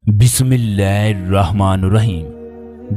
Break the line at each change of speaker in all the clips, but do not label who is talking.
बिस्मिल्लाहिर्रहमानुर्रहीम।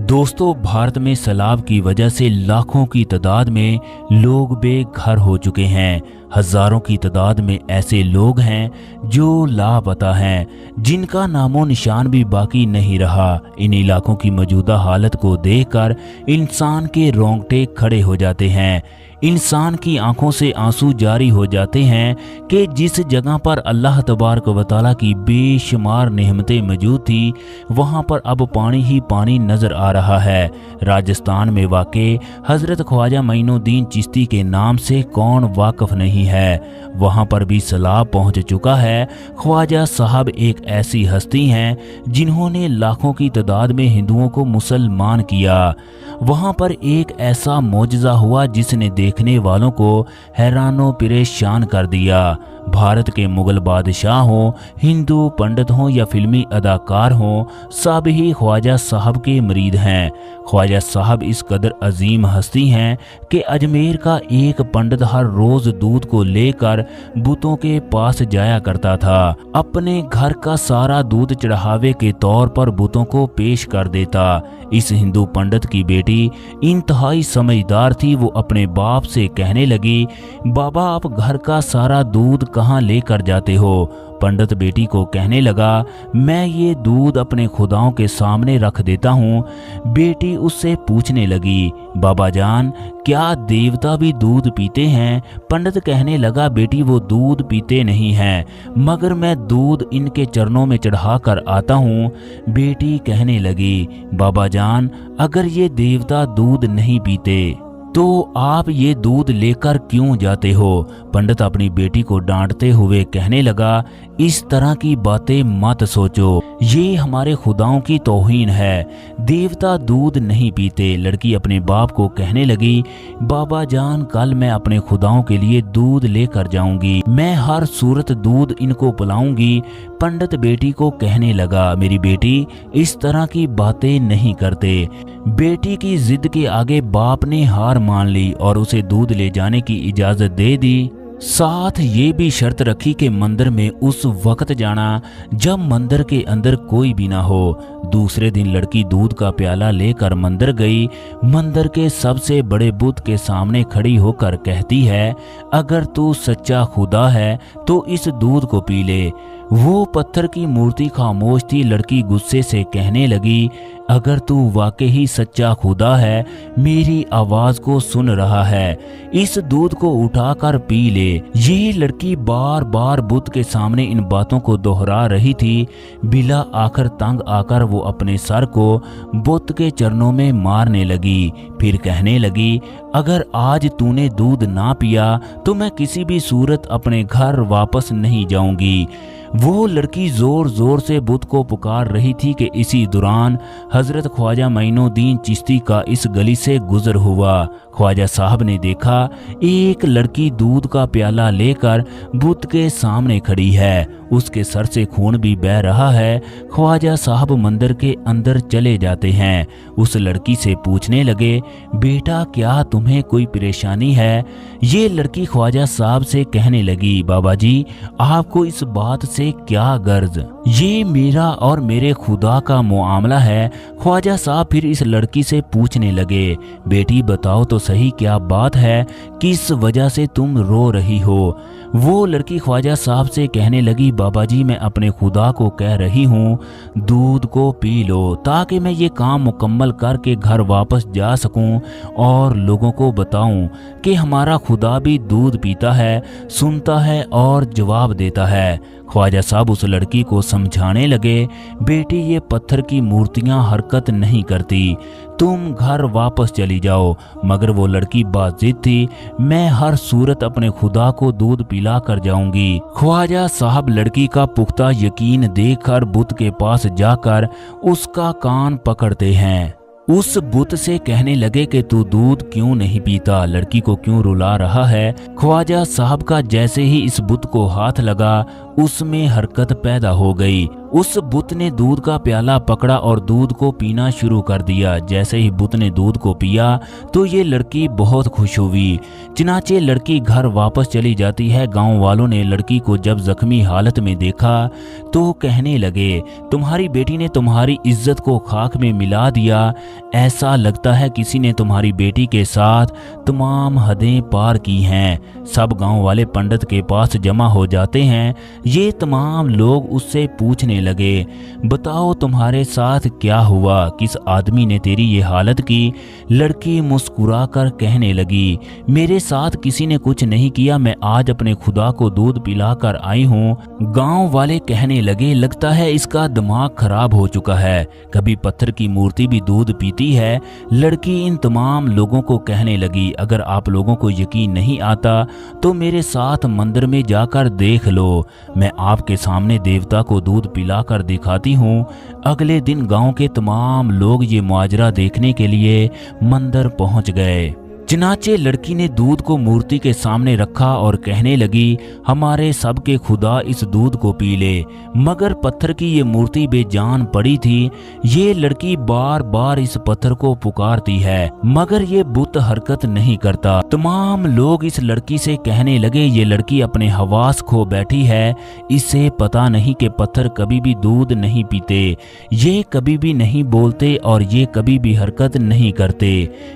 दोस्तों, भारत में सैलाब की वजह से लाखों की तादाद में लोग बेघर हो चुके हैं। हजारों की तादाद में ऐसे लोग हैं जो लापता हैं, जिनका नामो निशान भी बाकी नहीं रहा। इन इलाकों की मौजूदा हालत को देखकर इंसान के रोंगटे खड़े हो जाते हैं। इंसान की आंखों से आंसू जारी हो जाते हैं कि जिस जगह पर अल्लाह तबारक व तआला की बेशुमार नेमतें मौजूद थी, वहां पर अब पानी ही पानी नजर आ रहा है। राजस्थान में वाक़े हजरत ख्वाजा मोइनुद्दीन चिश्ती के नाम से कौन वाकिफ नहीं है। वहां पर भी सैलाब पहुंच चुका है। ख्वाजा साहब एक ऐसी हस्ती हैं जिन्होंने लाखों की तादाद में हिंदुओं को मुसलमान किया। वहां पर एक ऐसा मौजज़ा हुआ जिसने देखने वालों को हैरानो परेशान कर दिया। भारत के मुगल बादशाह हों, हिंदू पंडित हों या फिल्मी अदाकार हों, सब ही ख्वाजा साहब के मुरीद हैं। ख्वाजा साहब इस कदर अजीम हस्ती हैं कि अजमेर का एक पंडित हर रोज दूध को लेकर बुतों के पास जाया करता था। अपने घर का सारा दूध चढ़ावे के तौर पर बुतों को पेश कर देता। इस हिंदू पंडित की बेटी इंतहाई समझदार थी। वो अपने बाप से कहने लगी, बाबा आप घर का सारा दूध कहाँ लेकर जाते हो? पंडित बेटी को कहने लगा, मैं ये दूध अपने खुदाओं के सामने रख देता हूँ। बेटी उससे पूछने लगी, बाबा जान क्या देवता भी दूध पीते हैं? पंडित कहने लगा, बेटी वो दूध पीते नहीं हैं, मगर मैं दूध इनके चरणों में चढ़ा कर आता हूँ। बेटी कहने लगी, बाबा जान अगर ये देवता दूध नहीं पीते तो आप ये दूध लेकर क्यों जाते हो? पंडित अपनी बेटी को डांटते हुए कहने लगा, इस तरह की बातें मत सोचो, ये हमारे खुदाओं की तौहीन है। देवता दूध नहीं पीते। लड़की अपने बाप को कहने लगी, बाबा जान कल मैं अपने खुदाओं के लिए दूध लेकर जाऊंगी, मैं हर सूरत दूध इनको पिलाऊंगी। पंडित बेटी को कहने लगा, मेरी बेटी इस तरह की बातें नहीं करते। बेटी की जिद के आगे बाप ने हार मान ली और उसे दूध ले जाने की इजाजत दे दी। साथ ये भी शर्त रखी कि मंदिर में उस वक्त जाना जब मंदिर के अंदर कोई भी ना हो। दूसरे दिन लड़की दूध का प्याला लेकर मंदिर गई। मंदिर के सबसे बड़े बुत के सामने खड़ी होकर कहती है, अगर तू सच्चा खुदा है तो इस दूध को पी ले। वो पत्थर की मूर्ति खामोश थी। लड़की गुस्से से कहने लगी, अगर तू वाकई सच्चा खुदा है, मेरी आवाज को सुन रहा है, इस दूध को उठाकर पी ले। ये लड़की बार बार बुत के सामने इन बातों को दोहरा रही थी। बिला आखिर तंग आकर वो अपने सर को बुत के चरणों में मारने लगी। फिर कहने लगी, अगर आज तूने दूध ना पिया तो मैं किसी भी सूरत अपने घर वापस नहीं जाऊंगी। वो लड़की जोर जोर से बुत को पुकार रही थी कि इसी दौरान हजरत ख्वाजा मोइनुद्दीन चिश्ती का इस गली से गुजर हुआ। ख्वाजा साहब ने देखा एक लड़की दूध का प्याला लेकर बुत के सामने खड़ी है, उसके सर से खून भी बह रहा है। ख्वाजा साहब मंदिर के अंदर चले जाते हैं। उस लड़की से पूछने लगे, बेटा क्या तुम्हें कोई परेशानी है? ये लड़की ख्वाजा साहब से कहने लगी, बाबा जी आपको इस बात से क्या गर्ज? ये मेरा और मेरे खुदा का मुआमला है। ख्वाजा साहब फिर इस लड़की से पूछने लगे, बेटी बताओ तो सही क्या बात है, किस वजह से तुम रो रही हो? वो लड़की ख्वाजा साहब से कहने लगी, बाबा जी मैं अपने खुदा को कह रही हूँ दूध को पी लो, ताकि मैं ये काम मुकम्मल करके घर वापस जा सकूं और लोगों को बताऊं कि हमारा खुदा भी दूध पीता है, सुनता है और जवाब देता है। ख्वाजा साहब उस लड़की को समझाने लगे, बेटी ये पत्थर की मूर्तियां हरकत नहीं करती, तुम घर वापस चली जाओ। मगर वो लड़की बाजिद थी, मैं हर सूरत अपने खुदा को दूध पिला कर जाऊंगी। ख्वाजा साहब लड़की का पुख्ता यकीन देखकर बुत के पास जाकर उसका कान पकड़ते हैं। उस बुत से कहने लगे कि तू दूध क्यों नहीं पीता, लड़की को क्यों रुला रहा है? ख्वाजा साहब का जैसे ही इस बुत को हाथ लगा उसमें हरकत पैदा हो गई। उस बुत ने दूध का प्याला पकड़ा और दूध को पीना शुरू कर दिया। जैसे ही बुत ने दूध को पिया तो ये लड़की बहुत खुश हुई। चनाचे लड़की घर वापस चली जाती है। गांव वालों ने लड़की को जब जख्मी हालत में देखा तो कहने लगे, तुम्हारी बेटी ने तुम्हारी इज्जत को खाक में मिला दिया। ऐसा लगता है किसी ने तुम्हारी बेटी के साथ तमाम हदें पार की हैं। सब गांव वाले पंडित के पास जमा हो जाते हैं। ये तमाम लोग उससे पूछने लगे, बताओ तुम्हारे साथ क्या हुआ, किस आदमी ने तेरी ये हालत की। लड़की मुस्कुराकर कहने लगी, मेरे साथ किसी ने कुछ नहीं किया, मैं आज अपने खुदा को दूध पिलाकर आई हूँ। गांव वाले कहने लगे, लगता है इसका दिमाग खराब हो चुका है, कभी पत्थर की मूर्ति भी दूध पीती है। लड़की इन तमाम लोगों को कहने लगी, अगर आप लोगों को यकीन नहीं आता तो मेरे साथ मंदिर में जाकर देख लो, मैं आपके सामने देवता को दूध पिलाकर दिखाती हूँ। अगले दिन गांव के तमाम लोग ये मुआजरा देखने के लिए मंदिर पहुंच गए। चनाचे लड़की ने दूध को मूर्ति के सामने रखा और कहने लगी, हमारे सबके खुदा इस दूध को पी ले। मगर पत्थर की ये मूर्ति बेजान पड़ी थी। ये लड़की बार बार इस पत्थर को पुकारती है मगर ये बुत हरकत नहीं करता। तमाम लोग इस लड़की से कहने लगे, ये लड़की अपने हवास खो बैठी है, इसे पता नहीं कि पत्थर कभी भी दूध नहीं पीते, ये कभी भी नहीं बोलते और ये कभी भी हरकत नहीं करते,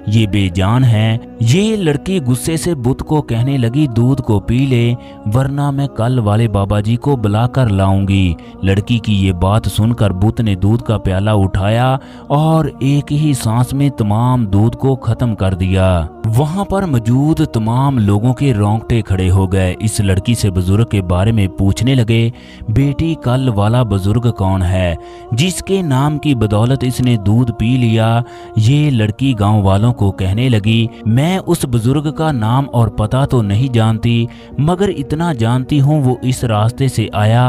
ये बेजान है। ये लड़की गुस्से से बुत को कहने लगी, दूध को पी ले वरना मैं कल वाले बाबा जी को बुलाकर लाऊंगी। लड़की की ये बात सुनकर बुत ने दूध का प्याला उठाया और एक ही सांस में तमाम दूध को खत्म कर दिया। वहां पर मौजूद तमाम लोगों के रोंगटे खड़े हो गए। इस लड़की से बुजुर्ग के बारे में पूछने लगे, बेटी कल वाला बुजुर्ग कौन है जिसके नाम की बदौलत इसने दूध पी लिया। ये लड़की गांव वालों को कहने लगी, मैं उस बुजुर्ग का नाम और पता तो नहीं जानती मगर इतना जानती हूँ वो इस रास्ते से आया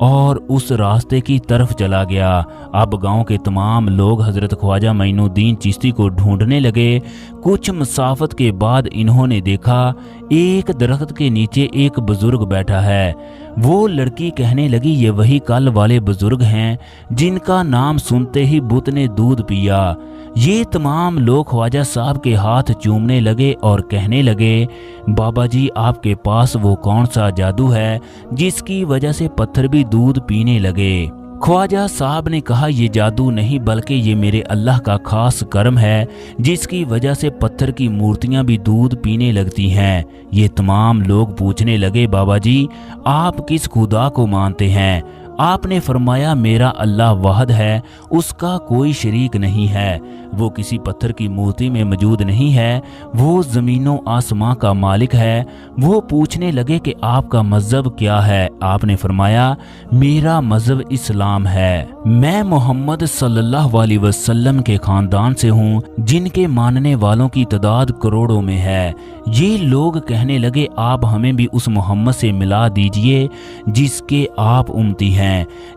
और उस रास्ते की तरफ चला गया। अब गांव के तमाम लोग हजरत ख्वाजा मोइनुद्दीन चिश्ती को ढूंढने लगे। कुछ मसाफत के बाद इन्होंने देखा एक दरख्त के नीचे एक बुजुर्ग बैठा है। वो लड़की कहने लगी, ये वही कल वाले बुजुर्ग हैं जिनका नाम सुनते ही बुत ने दूध पिया। ये तमाम लोग ख्वाजा साहब के हाथ चूमने लगे और कहने लगे, बाबा जी आपके पास वो कौन सा जादू है जिसकी वजह से पत्थर भी दूध पीने लगे। ख्वाजा साहब ने कहा, ये जादू नहीं बल्कि ये मेरे अल्लाह का खास कर्म है जिसकी वजह से पत्थर की मूर्तियां भी दूध पीने लगती हैं। ये तमाम लोग पूछने लगे, बाबा जी आप किस खुदा को मानते हैं। आपने फरमाया, मेरा अल्लाह वाहद है, उसका कोई शरीक नहीं है, वो किसी पत्थर की मूर्ति में मौजूद नहीं है, वो ज़मीनों आसमां का मालिक है। वो पूछने लगे कि आपका मज़हब क्या है। आपने फरमाया, मेरा मज़हब इस्लाम है, मैं मोहम्मद सल्लल्लाहु अलैहि वसल्लम के ख़ानदान से हूँ जिनके मानने वालों की तादाद करोड़ों में है। ये लोग कहने लगे, आप हमें भी उस मोहम्मद से मिला दीजिए जिसके आप उम्मती हैं।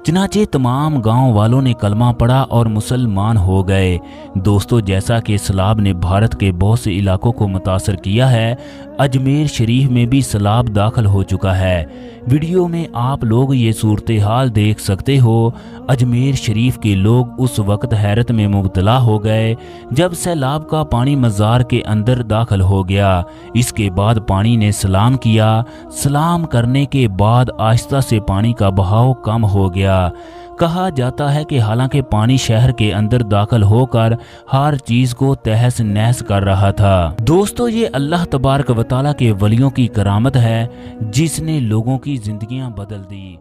चनाचे तमाम गांव वालों ने कलमा पढ़ा और मुसलमान हो गए। दोस्तों, जैसा कि सैलाब ने भारत के बहुत से इलाकों को मुतासर किया है, अजमेर शरीफ में भी सैलाब दाखिल हो चुका है। वीडियो में आप लोग ये सूरत हाल देख सकते हो। अजमेर शरीफ के लोग उस वक्त हैरत में मुब्तला हो गए जब सैलाब का पानी मज़ार के अंदर दाखिल हो गया। इसके बाद पानी ने सलाम किया। सलाम करने के बाद आहिस्ता से पानी का बहाव कम हो गया। कहा जाता है कि हालांकि पानी शहर के अंदर दाखिल होकर हर चीज को तहस नहस कर रहा था। दोस्तों, ये अल्लाह तबारक व तआला के वलियों की करामत है जिसने लोगों की जिंदगियां बदल दी।